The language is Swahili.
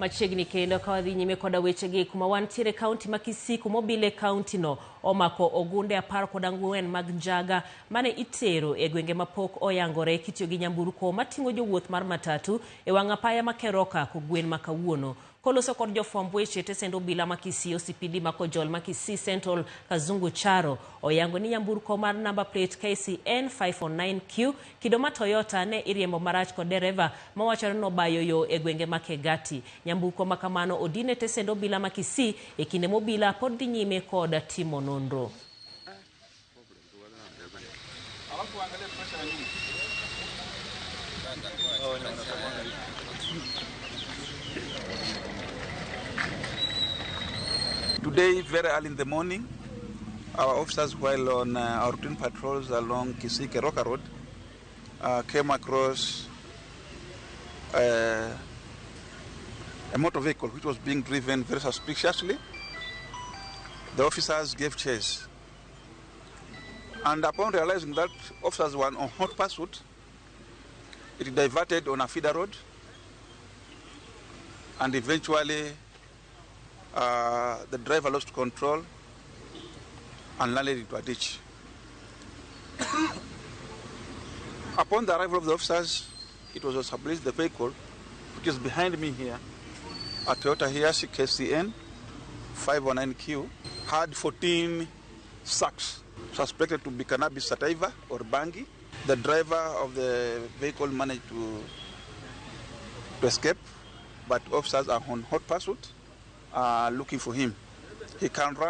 Machiegni kendo kawadhi nyime koda wechegi kuma wantiere kaunti ma Kisii kuma Obila kaunti no omako ogunde 14 mag njaga mane itero e gwenge mapok oyangore kitiyo gi nyamburko mating'o jowuoth mar matatu e wang' apaya ma Keroka kogwen ma kawuono. Koloso kod jofwamb weche tesend Obila ma Kisii OCPD makojol ma Kisii Central Kazungu Charo oyango ni nyamburko mar number plate KCN 549Q kido ma Toyota ne iriembo marach kod dereva mawachore no bayo yo e gwenge ma Kegati. Nyamburko makamano odine tesend Obila ma Kisii e kinde Obila pod dhi nyime kod timo nonro. Today, very early in the morning, our officers, while on our routine patrols along Kisii Keroka Road, came across a motor vehicle which was being driven very suspiciously. The officers gave chase. And upon realizing that officers were on hot pursuit, it diverted on a feeder road and eventually the driver lost control and landed into a ditch. Upon the arrival of the officers, it was established the vehicle, which is behind me here, a Toyota Hiace KCN 519Q, had 14 sacks suspected to be cannabis sativa or bangi. The driver of the vehicle managed to escape, but officers are on hot pursuit looking for him. He can run